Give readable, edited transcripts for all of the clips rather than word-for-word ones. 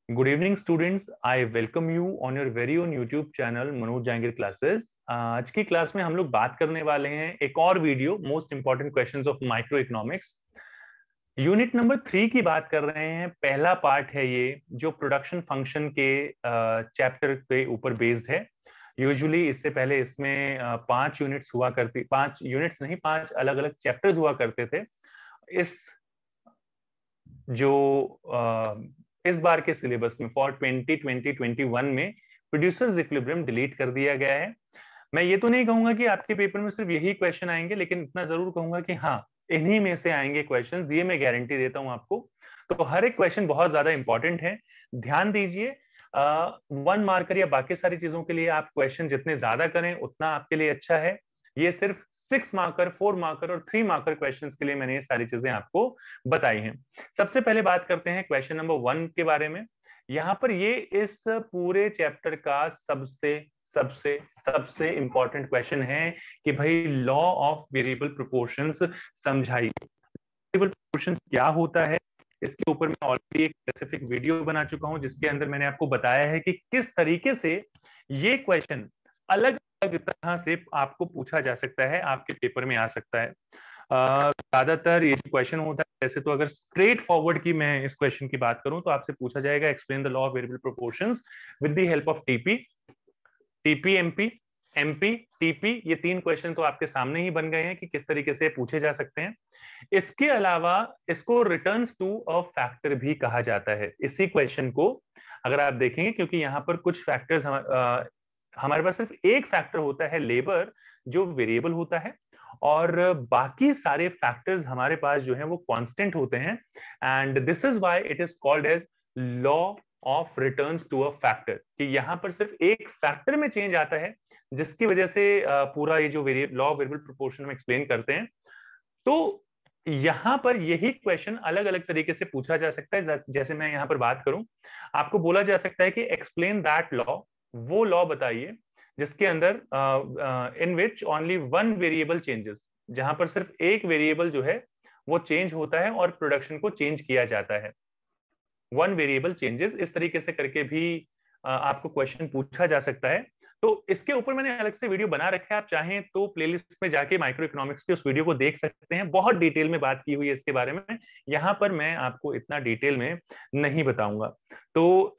Good evening, students. I welcome you on your very own YouTube channel Manoj Jahangir classes. आज की class में हम लोग बात करने वाले हैं एक और video most important questions of micro economics. Unit number 3 की बात कर रहे हैं। पहला पार्ट है ये जो प्रोडक्शन फंक्शन के चैप्टर के ऊपर बेस्ड है। यूजुअली इससे पहले इसमें 5 यूनिट्स हुआ करती, 5 यूनिट्स नहीं, 5 अलग अलग चैप्टर्स हुआ करते थे। इस जो इस बार के सिलेबस में फॉर 2020-21 में प्रोड्यूसर्स इक्विलिब्रियम डिलीट कर दिया गया है। मैं ये तो नहीं कहूंगा कि आपके पेपर में सिर्फ यही क्वेश्चन आएंगे, लेकिन इतना जरूर कहूंगा कि हाँ, इन्हीं में से आएंगे क्वेश्चंस, ये मैं गारंटी देता हूं आपको। तो हर एक क्वेश्चन बहुत ज्यादा इंपॉर्टेंट है, ध्यान दीजिए। 1 मार्कर या बाकी सारी चीजों के लिए आप क्वेश्चन जितने ज्यादा करें उतना आपके लिए अच्छा है। ये सिर्फ 6 मार्कर, 4 मार्कर और 3 मार्कर क्वेश्चंस के लिए मैंने ये सारी चीजें आपको बताई हैं। सबसे पहले बात करते हैं क्वेश्चन नंबर 1 के बारे में। यहाँ पर ये इस पूरे चैप्टर का सबसे सबसे सबसे इंपॉर्टेंट क्वेश्चन है कि भाई लॉ ऑफ वेरिएबल प्रोपोर्शंस समझाइए। वेरिएबल प्रोपोर्शंस क्या होता है, इसके ऊपर मैं ऑलरेडी एक स्पेसिफिक वीडियो बना चुका हूं जिसके अंदर मैंने आपको बताया है कि किस तरीके से ये क्वेश्चन अलग अलग तरह से आपको पूछा जा सकता है, आपके पेपर में आ सकता है। ज्यादातर ये क्वेश्चन होता है, वैसे तो अगर स्ट्रेट फॉरवर्ड की मैं इस क्वेश्चन की बात करूं तो आपसे पूछा जाएगा explain the law of variable proportions with the help of TP, MP, TP. ये 3 क्वेश्चन तो आपके सामने ही बन गए हैं कि किस तरीके से पूछे जा सकते हैं। इसके अलावा इसको रिटर्न्स टू अ फैक्टर भी कहा जाता है। इसी क्वेश्चन को अगर आप देखेंगे, क्योंकि यहाँ पर कुछ फैक्टर्स हमारे पास सिर्फ एक फैक्टर होता है लेबर, जो वेरिएबल होता है, और बाकी सारे फैक्टर्स हमारे पास जो है वो कांस्टेंट होते हैं। And this is why it is called as law of returns to a factor, कि यहाँ पर सिर्फ एक फैक्टर में चेंज आता है, जिसकी वजह से पूरा ये जो लॉ ऑफ वेरिएबल प्रोपोर्शन में एक्सप्लेन करते हैं। तो यहां पर यही क्वेश्चन अलग अलग तरीके से पूछा जा सकता है। जैसे मैं यहां पर बात करूं, आपको बोला जा सकता है कि एक्सप्लेन दैट लॉ, वो लॉ बताइए जिसके अंदर in which only one variable changes, जहां पर सिर्फ एक वेरिएबल जो है वो चेंज होता है और प्रोडक्शन को चेंज किया जाता है। वन वेरिएबल चेंजेस, इस तरीके से करके भी आपको क्वेश्चन पूछा जा सकता है। तो इसके ऊपर मैंने अलग से वीडियो बना रखा है, आप चाहें तो प्लेलिस्ट में जाके माइक्रो इकोनॉमिक्स के उस वीडियो को देख सकते हैं। बहुत डिटेल में बात की हुई है इसके बारे में, यहाँ पर मैं आपको इतना डिटेल में नहीं बताऊंगा। तो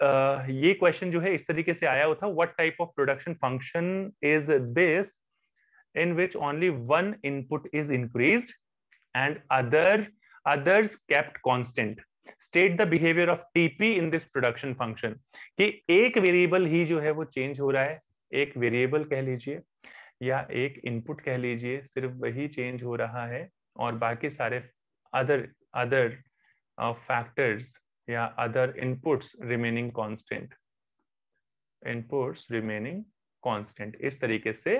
ये क्वेश्चन जो है इस तरीके से आया हुआ था, what type of production function is this in which only one input is increased and others kept constant. State the behavior of TP in this production function, कि एक वेरिएबल ही जो है वो चेंज हो रहा है, एक वेरिएबल कह लीजिए या एक इनपुट कह लीजिए, सिर्फ वही चेंज हो रहा है और बाकी सारे अदर अदर फैक्टर्स या other inputs remaining constant, inputs remaining constant. इस तरीके से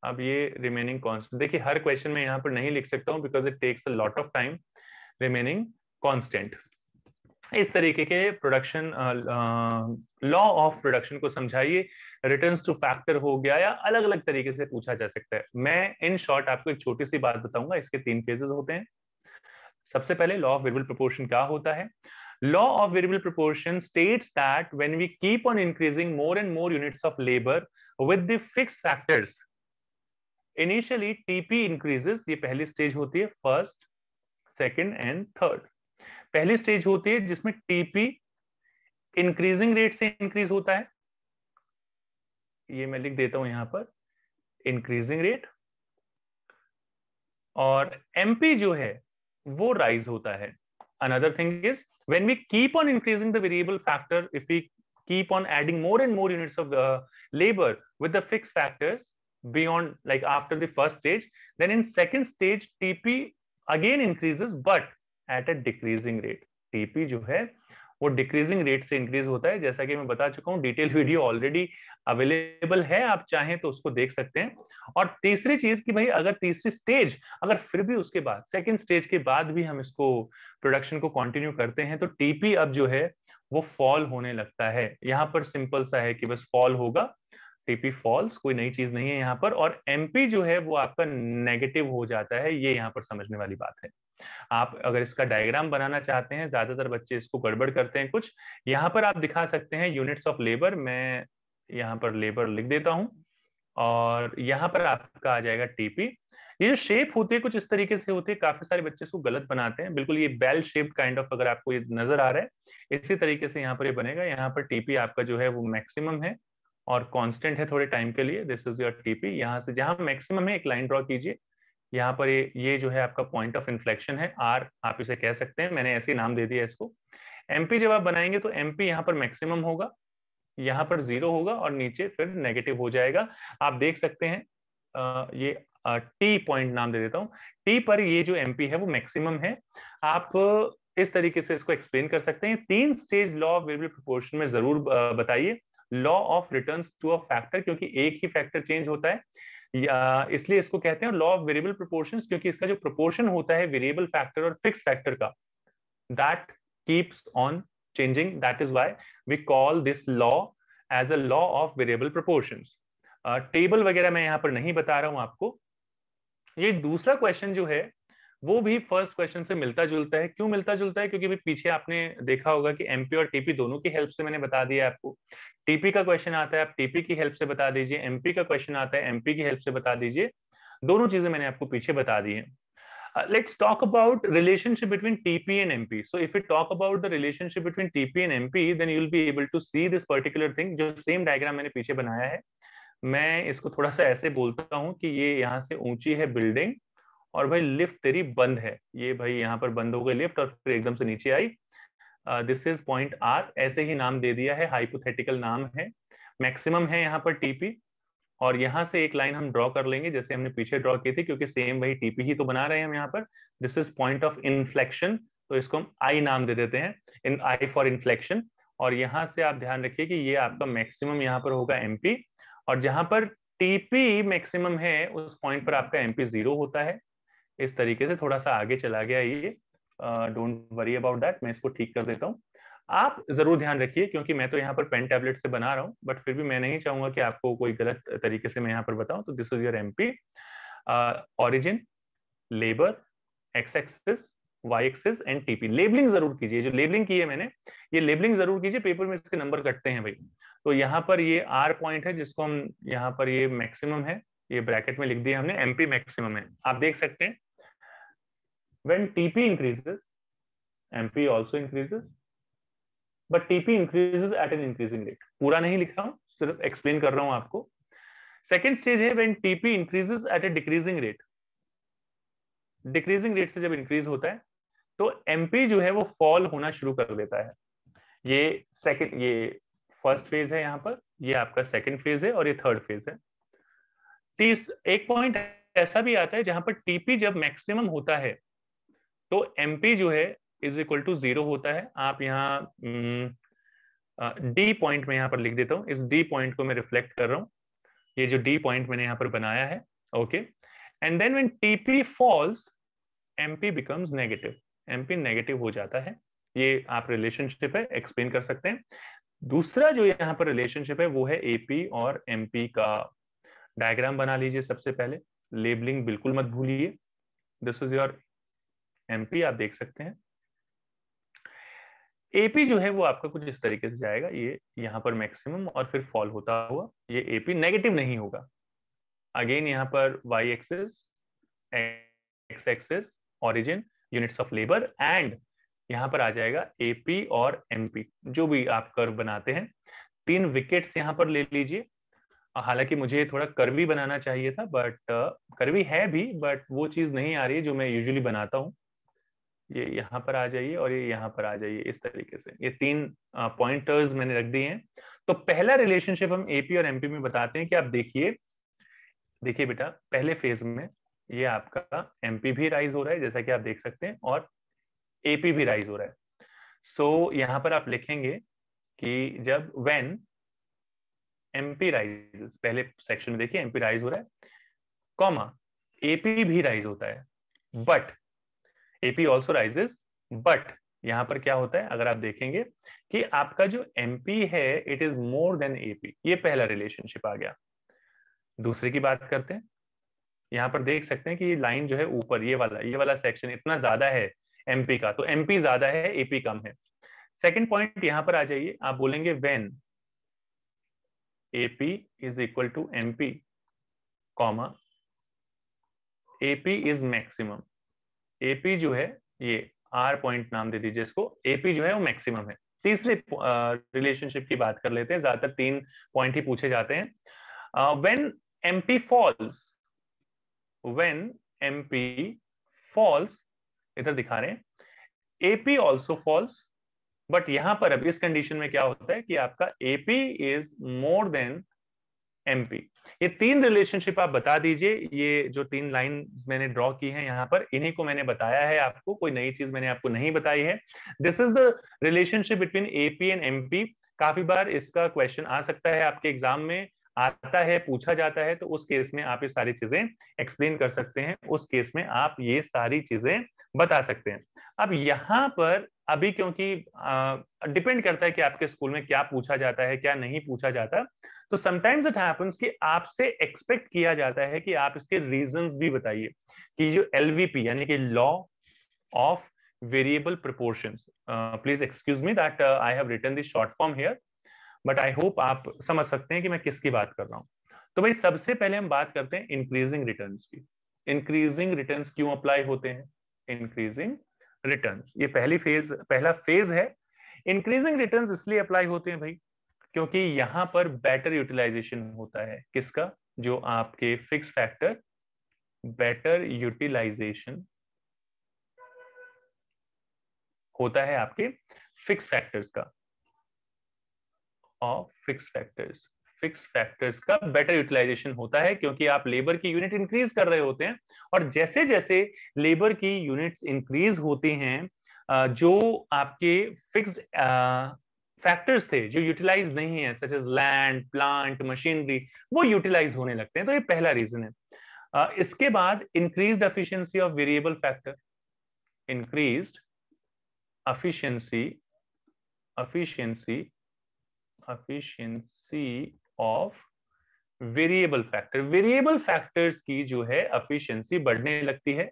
अब ये रिमेनिंग कांस्टेंट, देखिए हर क्वेश्चन में यहाँ पर नहीं लिख सकता हूँ because it takes a lot of time. Remaining constant, इस तरीके के प्रोडक्शन लॉ ऑफ प्रोडक्शन को समझाइए। रिटर्न्स टू फैक्टर हो गया, या अलग अलग तरीके से पूछा जा सकता है। मैं इन शॉर्ट आपको एक छोटी सी बात बताऊंगा, इसके 3 फेजेस होते हैं। सबसे पहले लॉ ऑफ वेरिएबल प्रोपोर्शन क्या होता है। Law of variable proportion states that when we keep on increasing more and more units of labour with the fixed factors, initially TP increases. ये पहली स्टेज होती है, फर्स्ट, सेकंड एंड थर्ड। पहली stage होती है जिसमें टीपी इंक्रीजिंग रेट से increase होता है, ये मैं लिख देता हूं यहां पर, इंक्रीजिंग रेट। और एमपी जो है वो राइज होता है। Another thing is when we keep on increasing the variable factor, if we keep on adding more and more units of labor with the fixed factors beyond, like after the first stage, then in second stage TP again increases but at a decreasing rate. TP जो है वो decreasing rate से increase होता है, जैसा कि मैं बता चुका हूँ। डिटेल वीडियो ऑलरेडी अवेलेबल है, आप चाहें तो उसको देख सकते हैं। और तीसरी चीज कि भाई अगर तीसरी स्टेज, अगर फिर भी उसके बाद सेकंड स्टेज के बाद भी हम इसको प्रोडक्शन को कंटिन्यू करते हैं, तो टीपी अब जो है वो फॉल होने लगता है। यहाँ पर सिंपल सा है कि बस फॉल होगा, टीपी फॉल्स, कोई नई चीज नहीं है यहाँ पर। और एमपी जो है वो आपका नेगेटिव हो जाता है, ये यहाँ पर समझने वाली बात है। आप अगर इसका डायग्राम बनाना चाहते हैं, ज्यादातर बच्चे इसको गड़बड़ करते हैं कुछ। यहाँ पर आप दिखा सकते हैं यूनिट्स ऑफ लेबर, मैं यहाँ पर लेबर लिख देता हूँ, और यहाँ पर आपका आ जाएगा टीपी। ये जो शेप होती है कुछ इस तरीके से होती है, काफी सारे बच्चे इसको गलत बनाते हैं, बिल्कुल ये बेल शेप्ड काइंड ऑफ अगर आपको ये नजर आ रहा है इसी तरीके से यहाँ पर ये बनेगा। यहाँ पर टीपी आपका जो है वो मैक्सिमम है और कांस्टेंट है थोड़े टाइम के लिए, दिस इज योर टीपी। यहाँ से जहां मैक्सिमम है एक लाइन ड्रॉ कीजिए, यहाँ पर ये जो है आपका पॉइंट ऑफ इन्फ्लेक्शन है, आर आप इसे कह सकते हैं, मैंने ऐसे नाम दे दिया इसको। एमपी जब आप बनाएंगे तो एमपी यहाँ पर मैक्सिमम होगा, यहाँ पर 0 होगा और नीचे फिर नेगेटिव हो जाएगा। आप देख सकते हैं ये टी पॉइंट नाम दे देता हूँ, टी पर ये जो एमपी है वो मैक्सिमम है। आप इस तरीके से इसको एक्सप्लेन कर सकते हैं। 3 stage law of variable proportion में जरूर बताइए। Law of returns to a factor, क्योंकि एक ही फैक्टर चेंज होता है, इसलिए इसको कहते हैं लॉ ऑफ वेरिएबल प्रोपोर्शंस, क्योंकि इसका जो प्रोपोर्शन होता है वेरिएबल फैक्टर और फिक्स फैक्टर का, that keeps on changing. That is why we call this law as a law of variable proportions. Table वगैरह मैं यहाँ पर नहीं बता रहा हूं आपको। ये दूसरा क्वेश्चन जो है वो भी फर्स्ट क्वेश्चन से मिलता जुलता है। क्यों मिलता जुलता है? क्योंकि भी पीछे आपने देखा होगा कि एमपी और टीपी दोनों की हेल्प से मैंने बता दिया आपको। टीपी का क्वेश्चन आता है आप टीपी की हेल्प से बता दीजिए, एमपी का क्वेश्चन आता है एमपी की हेल्प से बता दीजिए। दोनों चीजें मैंने आपको पीछे बता दी हैं। Let's talk about relationship between TP and MP. So if we talk about the relationship between TP and MP, then you'll be able to see this particular thing. जो सेम डायग्राम मैंने पीछे बनाया है, मैं इसको थोड़ा सा ऐसे बोलता हूँ कि ये यहाँ से ऊंची है बिल्डिंग और भाई लिफ्ट तेरी बंद है, ये भाई यहाँ पर बंद हो गई लिफ्ट और फिर एकदम से नीचे आई। दिस इज पॉइंट आर, ऐसे ही नाम दे दिया है, हाइपोथेटिकल नाम है। मैक्सिमम है यहाँ पर टीपी, और यहां से एक लाइन हम ड्रॉ कर लेंगे जैसे हमने पीछे ड्रॉ की थी, क्योंकि सेम वही टीपी ही तो बना रहे हैं हम यहाँ पर। This is point of inflection, तो इसको हम आई नाम दे देते हैं, इन आई फॉर इन्फ्लेक्शन। और यहां से आप ध्यान रखिए कि ये आपका मैक्सिमम यहाँ पर होगा एमपी, और जहां पर टीपी मैक्सिमम है उस पॉइंट पर आपका एमपी 0 होता है। इस तरीके से थोड़ा सा आगे चला गया ये, डोंट वरी अबाउट दैट, मैं इसको ठीक कर देता हूँ। आप जरूर ध्यान रखिए, क्योंकि मैं तो यहाँ पर पेन टैबलेट से बना रहा हूँ, बट फिर भी मैं नहीं चाहूंगा कि आपको कोई गलत तरीके से मैं यहाँ पर बताऊं। तो this is your MP, origin, labour, X axis, Y axis and TP. Labelling जरूर कीजिए, जो लेबलिंग की है मैंने ये लेबलिंग जरूर कीजिए, पेपर में इसके नंबर कटते हैं भाई। तो यहाँ पर ये आर पॉइंट है जिसको हम यहाँ पर ये मैक्सिमम है, ये ब्रैकेट में लिख दिया हमने, एमपी मैक्सिमम है। आप देख सकते हैं when TP increases MP also increases, but TP increases eight an increasing rate. पूरा नहीं लिख रहा हूं, सिर्फ एक्सप्लेन कर रहा हूं आपको। सेकेंड स्टेज है when TP increases eight A decreasing rate. Decreasing rate से जब इंक्रीज होता है तो एमपी जो है वो फॉल होना शुरू कर देता है। ये फर्स्ट फेज है यहाँ पर, ये आपका सेकेंड फेज है और ये थर्ड फेज है। एक पॉइंट ऐसा भी आता है जहां पर टीपी जब मैक्सिमम होता है तो एमपी जो है इज इक्वल टू 0 होता है। आप यहाँ डी पॉइंट में यहाँ पर लिख देता हूँ, इस डी पॉइंट को मैं रिफ्लेक्ट कर रहा हूँ, ये जो डी पॉइंट मैंने यहाँ पर बनाया है, okay. And then when TP falls MP becomes negative, MP negative हो जाता है। ये आप रिलेशनशिप है एक्सप्लेन कर सकते हैं। दूसरा जो यहाँ पर रिलेशनशिप है वो है एपी और एमपी का। डायग्राम बना लीजिए सबसे पहले, लेबलिंग बिल्कुल मत भूलिए। दिस इज योर एमपी, आप देख सकते हैं। एपी जो है वो आपका कुछ इस तरीके से जाएगा, ये यहाँ पर मैक्सिमम और फिर फॉल होता हुआ, ये एपी नेगेटिव नहीं होगा। अगेन यहाँ पर Y axis, X axis, origin, units of labour, and यहाँ पर आ जाएगा एपी और एमपी। जो भी आप कर्व बनाते हैं 3 विकेट्स यहाँ पर ले लीजिए। हालांकि मुझे थोड़ा कर्वी बनाना चाहिए था, बट कर्वी है भी, बट वो चीज नहीं आ रही है जो मैं यूजुअली बनाता हूँ। ये यहाँ पर आ जाइए और ये यहाँ पर आ जाइए, इस तरीके से ये 3 पॉइंटर्स मैंने रख दिए हैं। तो पहला रिलेशनशिप हम एपी और एमपी में बताते हैं कि आप देखिए बेटा, पहले फेज में ये आपका एमपी भी राइज हो रहा है जैसा कि आप देख सकते हैं, और एपी भी राइज हो रहा है। सो यहाँ पर आप लिखेंगे कि जब व्हेन एमपी राइजेस, पहले सेक्शन में देखिए एमपी राइज हो रहा है, कॉमा एपी भी राइज होता है, but AP also rises, but यहां पर क्या होता है अगर आप देखेंगे कि आपका जो एमपी है it is more than AP. ये पहला रिलेशनशिप आ गया। दूसरे की बात करते हैं, यहाँ पर देख सकते हैं कि लाइन जो है ऊपर ये वाला सेक्शन इतना ज्यादा है एमपी का, तो एमपी ज्यादा है, एपी कम है। सेकंड पॉइंट यहाँ पर आ जाइए, आप बोलेंगे when AP is equal to MP comma AP is maximum. AP जो है ये आर पॉइंट नाम दे दीजिए इसको, एपी जो है वो मैक्सिमम है। तीसरे रिलेशनशिप की बात कर लेते हैं, ज्यादातर 3 पॉइंट ही पूछे जाते हैं। When MP falls, when MP falls, इधर दिखा रहे हैं एपी ऑल्सो फॉल्स, बट यहां पर अब इस कंडीशन में क्या होता है कि आपका AP is more than MP. ये 3 रिलेशनशिप आप बता दीजिए, ये जो 3 लाइन मैंने ड्रॉ की है यहाँ पर, इन्हीं को मैंने बताया है आपको, कोई नई चीज मैंने आपको नहीं बताई है। This is the relationship between AP and MP. काफी बार इसका क्वेश्चन आ सकता है आपके एग्जाम में, आता है, पूछा जाता है, तो उस केस में आप ये सारी चीजें एक्सप्लेन कर सकते हैं, उस केस में आप ये सारी चीजें बता सकते हैं। अब यहाँ पर अभी क्योंकि डिपेंड करता है कि आपके स्कूल में क्या पूछा जाता है क्या नहीं पूछा जाता, तो समटाइम्स इट हैपेंस कि आपसे एक्सपेक्ट किया जाता है कि आप इसके रीजंस भी बताइए, कि जो एलवीपी यानी कि law of variable proportions, please excuse me that I have written this short form here, but I hope आप समझ सकते हैं कि मैं किसकी बात कर रहा हूं। तो भाई सबसे पहले हम बात करते हैं इंक्रीजिंग रिटर्न्स की। इंक्रीजिंग रिटर्न्स क्यों अप्लाई होते हैं? इंक्रीजिंग रिटर्न्स ये पहला फेज है। इंक्रीजिंग रिटर्न्स इसलिए अप्लाई होते हैं भाई क्योंकि यहां पर बेटर यूटिलाइजेशन होता है किसका? जो आपके फिक्स फैक्टर, बेटर यूटिलाइजेशन होता है आपके फिक्स फैक्टर्स का, ऑफ फिक्स फैक्टर्स का बेटर यूटिलाइजेशन होता है क्योंकि आप लेबर की यूनिट इंक्रीज कर रहे होते हैं, और जैसे जैसे लेबर की यूनिट्स इंक्रीज होती हैं, जो आपके फिक्स्ड फैक्टर्स थे जो यूटिलाइज नहीं है, such as land, plant, machinery, वो यूटिलाइज होने लगते हैं। तो ये पहला रीजन है। इसके बाद increased efficiency of variable factor, increased efficiency of variable factor, variable factors की जो है एफिशिएंसी बढ़ने लगती है।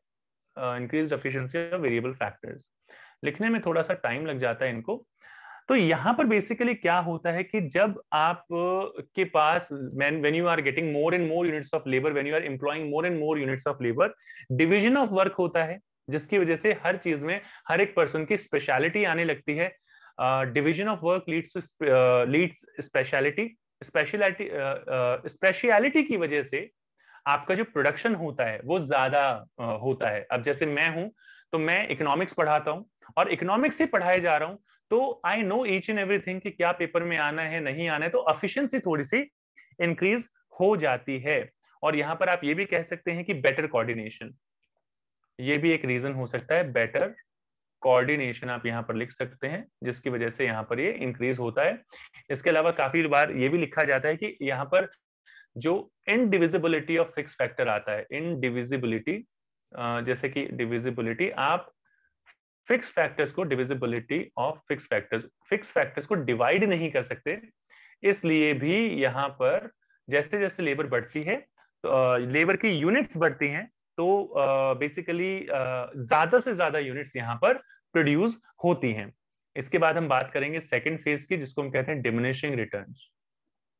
Increased efficiency of variable factors, लिखने में थोड़ा सा टाइम लग जाता है इनको। तो यहां पर बेसिकली क्या होता है कि जब आप के पास when you are getting more and more units of labour, when you are employing more and more units of labour, division of work होता है, जिसकी वजह से हर चीज में हर एक पर्सन की स्पेशलिटी आने लगती है। Division of work leads speciality की वजह से आपका जो प्रोडक्शन होता है वो ज्यादा होता है। अब जैसे मैं हूं तो मैं इकोनॉमिक्स पढ़ाता हूं और इकोनॉमिक्स से पढ़ाए जा रहा हूं, तो I know each and everything कि क्या पेपर में आना है नहीं आना है, तो एफिशिएंसी थोड़ी सी इंक्रीज हो जाती है। और यहां पर आप ये भी कह सकते हैं कि बेटर कोऑर्डिनेशन, ये भी एक रीजन हो सकता है, बेटर कोऑर्डिनेशन आप यहाँ पर लिख सकते हैं, जिसकी वजह से यहाँ पर ये इंक्रीज होता है। इसके अलावा काफी बार ये भी लिखा जाता है कि यहाँ पर जो इनडिविजिबिलिटी ऑफ फिक्स फैक्टर आता है, इनडिविजिबिलिटी, जैसे कि डिविजिबिलिटी, आप फिक्स फैक्टर्स को, डिविजिबिलिटी ऑफ फिक्स फैक्टर्स को डिवाइड नहीं कर सकते, इसलिए भी यहाँ पर जैसे जैसे लेबर बढ़ती है तो लेबर की यूनिट्स बढ़ती हैं, तो बेसिकली ज्यादा से ज्यादा यूनिट्स यहाँ पर प्रोड्यूस होती हैं। इसके बाद हम बात करेंगे सेकंड फेज की, जिसको हम कहते हैं डिमिनिशिंग रिटर्न्स।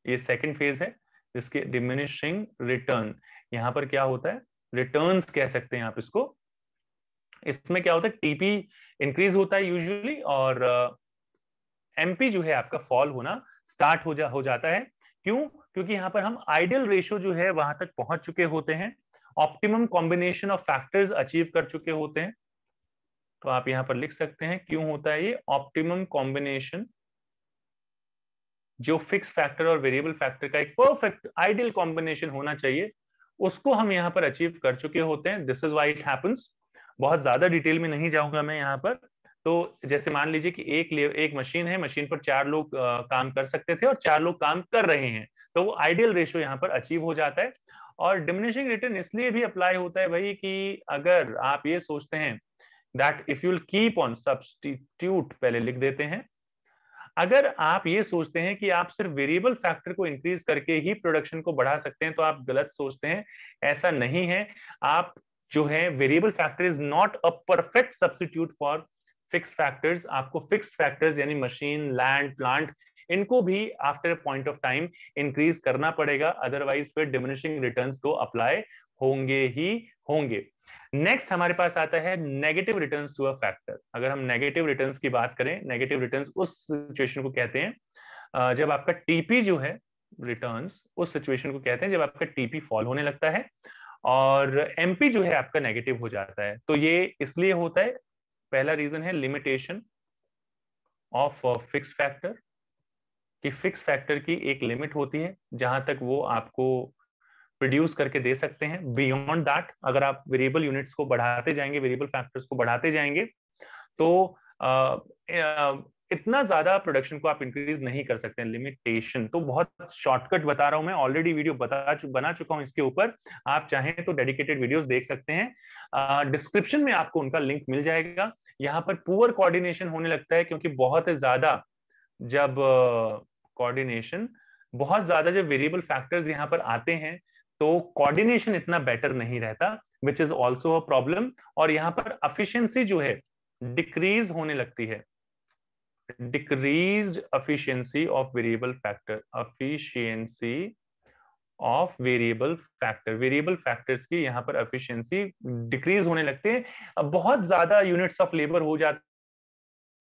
ये सेकंड फेज है जिसके डिमिनिशिंग रिटर्न, यहाँ पर क्या होता है, रिटर्न्स कह सकते हैं आप इसको। इसमें क्या होता है, टीपी इंक्रीज होता है यूजुअली, और एमपी जो है आपका फॉल होना स्टार्ट हो जाता है। क्यों? क्योंकि यहाँ पर हम आइडियल रेशियो जो है वहां तक पहुंच चुके होते हैं, optimum combination of factors achieve कर चुके होते हैं। तो आप यहाँ पर लिख सकते हैं क्यों होता है ये ऑप्टिमम कॉम्बिनेशन, जो फिक्स फैक्टर और वेरिएबल फैक्टर का एक परफेक्ट आइडियल कॉम्बिनेशन होना चाहिए, उसको हम यहाँ पर अचीव कर चुके होते हैं। This is why it happens. बहुत ज्यादा डिटेल में नहीं जाऊंगा मैं यहाँ पर। तो जैसे मान लीजिए कि एक मशीन है, मशीन पर 4 लोग काम कर सकते थे और 4 लोग काम कर रहे हैं, तो वो आइडियल रेशियो यहाँ पर अचीव हो जाता है। और डिमिनिशिंग रिटर्न इसलिए भी अप्लाई होता है भाई कि अगर आप ये सोचते हैं that if you will keep on substitute, पहले लिख देते हैं, अगर आप ये सोचते हैं कि आप सिर्फ वेरिएबल फैक्टर को इंक्रीज करके ही प्रोडक्शन को बढ़ा सकते हैं तो आप गलत सोचते हैं, ऐसा नहीं है। आप जो है variable factor is not a perfect substitute for fix factors. आपको फिक्स फैक्टर्स यानी मशीन, लैंड, प्लांट, इनको भी after point of time increase करना पड़ेगा, अदरवाइज फिर डिमिनिशिंग रिटर्न्स तो अप्लाई होंगे ही होंगे। नेक्स्ट हमारे पास आता है negative returns to a factor. अगर हम नेगेटिव रिटर्न्स की बात करें, नेगेटिव रिटर्न्स उस सिचुएशन को कहते हैं जब आपका टीपी जो है, रिटर्न्स उस सिचुएशन को कहते हैं जब आपका टीपी फॉल होने लगता है और एमपी जो है आपका नेगेटिव हो जाता है। तो ये इसलिए होता है, पहला रीजन है लिमिटेशन ऑफ फिक्स फैक्टर, कि फिक्स फैक्टर की एक लिमिट होती है जहां तक वो आपको प्रोड्यूस करके दे सकते हैं। बियॉन्ड दैट अगर आप वेरिएबल यूनिट्स को बढ़ाते जाएंगे, वेरिएबल फैक्टर्स को बढ़ाते जाएंगे, तो इतना ज्यादा प्रोडक्शन को आप इंक्रीज नहीं कर सकते हैं। लिमिटेशन तो बहुत शॉर्टकट बता रहा हूं मैं, ऑलरेडी वीडियो बना चुका हूं इसके ऊपर, आप चाहें तो डेडिकेटेड वीडियोस देख सकते हैं, डिस्क्रिप्शन में आपको उनका लिंक मिल जाएगा। यहाँ पर पुअर कोऑर्डिनेशन होने लगता है क्योंकि बहुत ज्यादा जब कोऑर्डिनेशन बहुत ज्यादा जब वेरिएबल फैक्टर्स यहाँ पर आते हैं तो कोऑर्डिनेशन इतना बेटर नहीं रहता, which is also a problem. और यहाँ पर एफिशिएंसी जो है डिक्रीज होने लगती है, decreased efficiency of variable factor, efficiency of variable factor, variable factors की यहाँ पर एफिशिएंसी डिक्रीज होने लगते हैं। बहुत ज्यादा यूनिट्स ऑफ लेबर हो जाते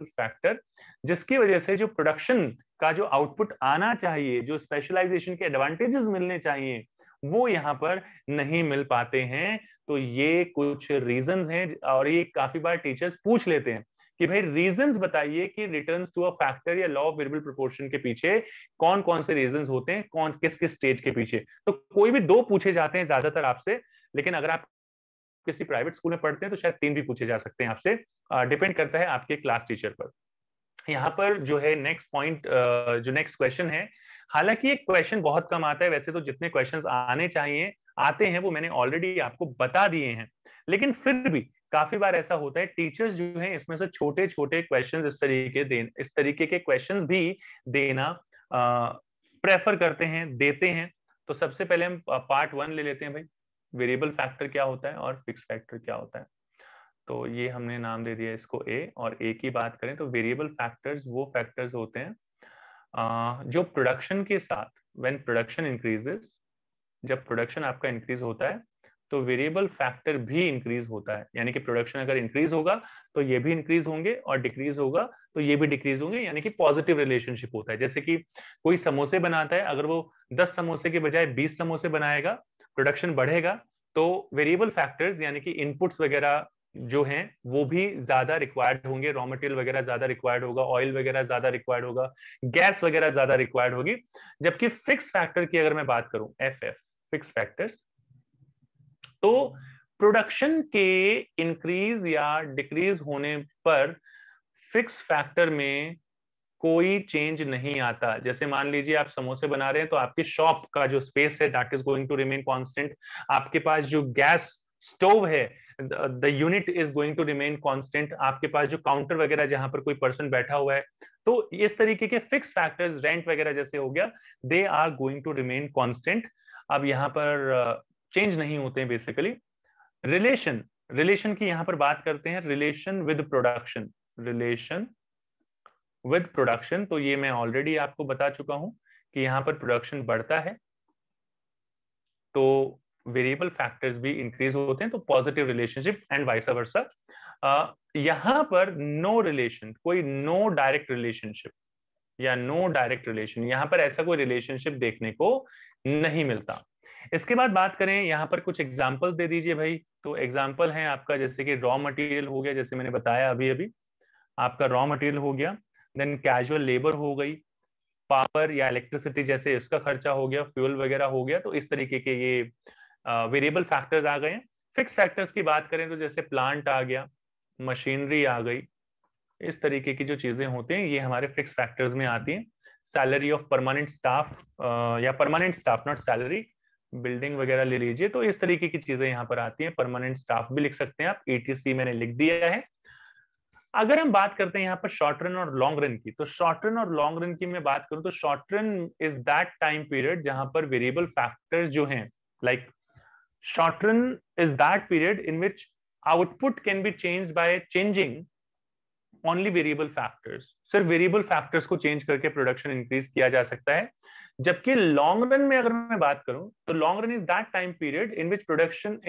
फैक्टर, जिसकी वजह से जो प्रोडक्शन का जो आउटपुट आना चाहिए, जो स्पेशलाइजेशन के एडवांटेजेस मिलने चाहिए, वो यहाँ पर नहीं मिल पाते हैं। तो ये कुछ रीजंस हैं और ये काफी बार टीचर्स पूछ लेते हैं कि भाई रीजंस बताइए कि रिटर्न्स टू अ फैक्टर या लॉ ऑफ वेरिएबल प्रोपोर्शन के पीछे कौन कौन से रीजंस होते हैं, कौन किस किस स्टेज के पीछे। तो कोई भी दो पूछे जाते हैं ज्यादातर आपसे, लेकिन अगर आप किसी प्राइवेट स्कूल में पढ़ते हैं तो शायद 3 भी पूछे जा सकते हैं आपसे, डिपेंड करता है आपके क्लास टीचर पर। यहाँ पर जो है नेक्स्ट पॉइंट, जो नेक्स्ट क्वेश्चन है, हालांकि ये क्वेश्चन बहुत कम आता है, वैसे तो जितने क्वेश्चंस आने चाहिए आते हैं वो मैंने ऑलरेडी आपको बता दिए हैं, लेकिन फिर भी काफी बार ऐसा होता है टीचर्स जो है इसमें से छोटे छोटे क्वेश्चंस इस तरीके के क्वेश्चंस भी देना प्रेफर करते हैं, देते हैं। तो सबसे पहले हम पार्ट 1 ले लेते हैं भाई, वेरिएबल फैक्टर क्या होता है और फिक्स फैक्टर क्या होता है। तो ये हमने नाम दे दिया इसको ए, और ए की बात करें तो वेरिएबल फैक्टर्स वो फैक्टर्स होते हैं जो प्रोडक्शन के साथ, व्हेन प्रोडक्शन इंक्रीजेस, जब प्रोडक्शन आपका इंक्रीज होता है तो वेरिएबल फैक्टर भी इंक्रीज होता है। यानी कि प्रोडक्शन अगर इंक्रीज होगा तो ये भी इंक्रीज होंगे और डिक्रीज होगा तो ये भी डिक्रीज होंगे, यानी कि पॉजिटिव रिलेशनशिप होता है। जैसे कि कोई समोसे बनाता है, अगर वो 10 समोसे के बजाय 20 समोसे बनाएगा, प्रोडक्शन बढ़ेगा, तो वेरिएबल फैक्टर्स यानी कि इनपुट्स वगैरह जो हैं वो भी ज्यादा रिक्वायर्ड होंगे, रॉ मटेरियल वगैरह ज्यादा रिक्वायर्ड होगा, ऑयल वगैरह ज्यादा रिक्वायर्ड होगा, गैस वगैरह ज्यादा रिक्वायर्ड होगी। जबकि फिक्स फैक्टर की अगर मैं बात करूं, एफ फिक्स फैक्टर्स, तो प्रोडक्शन के इंक्रीज या डिक्रीज होने पर फिक्स फैक्टर में कोई चेंज नहीं आता। जैसे मान लीजिए आप समोसे बना रहे हैं तो आपकी शॉप का जो स्पेस है that is going to remain constant, आपके पास जो गैस स्टोव है the unit is going to remain constant, आपके पास जो काउंटर वगैरह जहां पर कोई पर्सन बैठा हुआ है, तो इस तरीके के फिक्स फैक्टर्स, रेंट वगैरह जैसे हो गया, they are going to remain constant. अब यहाँ पर चेंज नहीं होते हैं बेसिकली। रिलेशन, रिलेशन की यहां पर बात करते हैं, relation with production, relation with production, तो ये मैं ऑलरेडी आपको बता चुका हूं कि यहां पर प्रोडक्शन बढ़ता है तो वेरिएबल फैक्टर्स भी इंक्रीज होते हैं, तो positive relationship and vice versa. यहां पर नो रिलेशन, कोई नो डायरेक्ट रिलेशनशिप या नो डायरेक्ट रिलेशन, यहां पर ऐसा कोई रिलेशनशिप देखने को नहीं मिलता। इसके बाद बात करें, यहां पर कुछ एग्जांपल्स दे दीजिए भाई। तो एग्जांपल है आपका जैसे कि रॉ मटेरियल हो गया, जैसे मैंने बताया अभी अभी आपका रॉ मटेरियल हो गया, देन कैजुअल लेबर हो गई, पावर या इलेक्ट्रिसिटी जैसे इसका खर्चा हो गया, फ्यूल वगैरह हो गया। तो इस तरीके के ये वेरिएबल फैक्टर्स आ गए हैं। फिक्स फैक्टर्स की बात करें तो जैसे प्लांट आ गया, मशीनरी आ गई, इस तरीके की जो चीजें होती हैं ये हमारे फिक्स फैक्टर्स में आती हैं। सैलरी ऑफ परमानेंट स्टाफ या permanent staff not salary, building वगैरह ले लीजिए, तो इस तरीके की चीजें यहाँ पर आती हैं। परमानेंट स्टाफ भी लिख सकते हैं आप, ETC मैंने लिख दिया है। अगर हम बात करते हैं यहाँ पर शॉर्ट रन और लॉन्ग रन की, तो शॉर्ट रन और लॉन्ग रन की मैं बात करूं तो short run is that time period जहां पर वेरिएबल फैक्टर्स जो हैं, like short run is that period in which output can be changed by changing only variable factors. सिर्फ वेरिएबल फैक्टर्स को चेंज करके प्रोडक्शन इंक्रीज किया जा सकता है। जबकि लॉन्ग रन में अगर मैं बात करूं तो long run is that time period in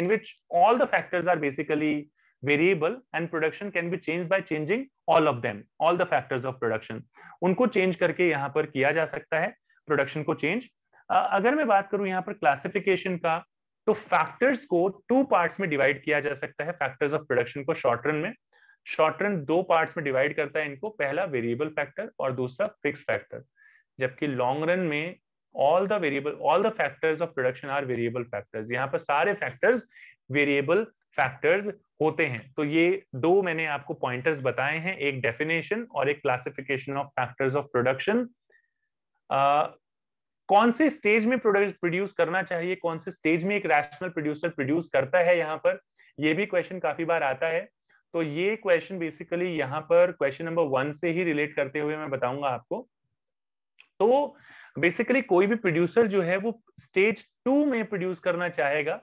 which all the factors are basically variable and production can be change by changing all of them, all the factors of production, उनको change करके यहाँ पर किया जा सकता है प्रोडक्शन को change. अगर मैं बात करूं यहाँ पर क्लासिफिकेशन का, तो फैक्टर्स को टू पार्ट्स में डिवाइड किया जा सकता है फैक्टर्स ऑफ प्रोडक्शन को शॉर्ट रन में। शॉर्ट रन दो पार्ट्स में डिवाइड करता है इनको, पहला वेरिएबल फैक्टर और दूसरा फिक्स फैक्टर। जबकि लॉन्ग रन में all the factors of production are variable factors, यहाँ पर सारे फैक्टर्स वेरिएबल फैक्टर्स होते हैं। तो ये दो मैंने आपको पॉइंटर्स बताए हैं, एक डेफिनेशन और एक classification of factors of production. कौन से स्टेज में प्रोडक्ट प्रोड्यूस करना चाहिए, कौन से स्टेज में एक रैशनल प्रोड्यूसर प्रोड्यूस करता है, यहाँ पर ये भी क्वेश्चन काफी बार आता है। तो ये क्वेश्चन बेसिकली यहाँ पर क्वेश्चन नंबर 1 से ही रिलेट करते हुए मैं बताऊंगा आपको। तो बेसिकली कोई भी प्रोड्यूसर जो है वो स्टेज 2 में प्रोड्यूस करना चाहेगा,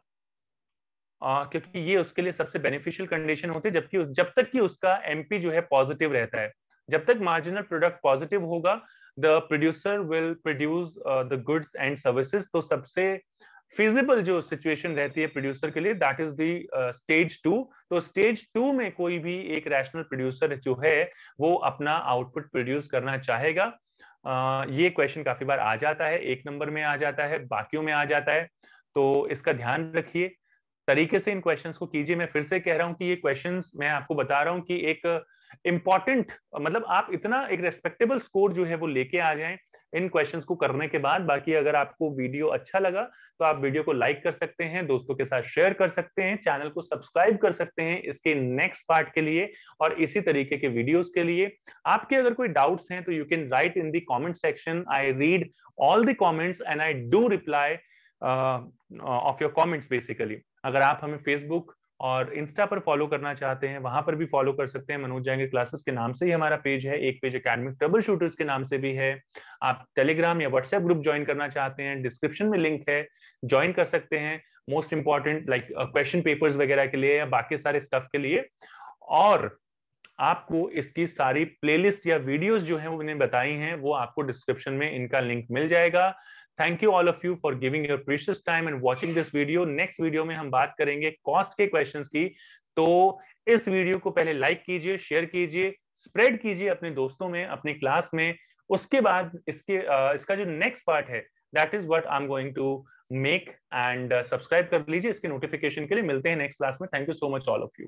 क्योंकि ये उसके लिए सबसे बेनिफिशियल कंडीशन होती है, जब तक कि उसका एमपी जो है पॉजिटिव रहता है। जब तक मार्जिनल प्रोडक्ट पॉजिटिव होगा, the producer will produce the goods and services. तो सबसे फिजिबल जो सिचुएशन रहती है प्रोड्यूसर के लिए, दैट इज द स्टेज 2। तो स्टेज 2 में कोई भी एक रैशनल प्रोड्यूसर जो है वो अपना आउटपुट प्रोड्यूस करना चाहेगा। ये क्वेश्चन काफी बार आ जाता है, 1 नंबर में आ जाता है, बाकियों में आ जाता है, तो इसका ध्यान रखिए, तरीके से इन क्वेश्चंस को कीजिए। मैं फिर से कह रहा हूं कि ये क्वेश्चंस मैं आपको बता रहा हूं कि एक इंपॉर्टेंट, मतलब आप इतना एक रेस्पेक्टेबल स्कोर जो है वो लेके आ जाएं इन क्वेश्चंस को करने के बाद। बाकी अगर आपको वीडियो अच्छा लगा तो आप वीडियो को लाइक कर सकते हैं, दोस्तों के साथ शेयर कर सकते हैं, चैनल को सब्सक्राइब कर सकते हैं इसके नेक्स्ट पार्ट के लिए और इसी तरीके के वीडियोस के लिए। आपके अगर कोई डाउट्स हैं तो you can write in the comment section. I read all the comments and I do reply off your comments basically. अगर आप हमें फेसबुक और इंस्टा पर फॉलो करना चाहते हैं, वहां पर भी फॉलो कर सकते हैं, मनोज जहांगीर क्लासेस के नाम से ही हमारा पेज है। एक पेज एकेडमिक ट्रबल शूटर्स के नाम से भी है। आप टेलीग्राम या व्हाट्सएप ग्रुप ज्वाइन करना चाहते हैं, डिस्क्रिप्शन में लिंक है, ज्वाइन कर सकते हैं। Most important like question papers वगैरह के लिए या बाकी सारे स्टफ के लिए। और आपको इसकी सारी प्लेलिस्ट या वीडियोस जो है वो मैंने बताई हैं, वो आपको डिस्क्रिप्शन में इनका लिंक मिल जाएगा। Thank you all of you for giving your precious time and watching this video. Next video में हम बात करेंगे कॉस्ट के क्वेश्चंस की। तो इस वीडियो को पहले लाइक कीजिए, शेयर कीजिए, स्प्रेड कीजिए अपने दोस्तों में, अपनी क्लास में। उसके बाद इसका जो नेक्स्ट पार्ट है, that is what I am going to make, and subscribe कर लीजिए इसके नोटिफिकेशन के लिए। मिलते हैं नेक्स्ट क्लास में। Thank you so much all of you.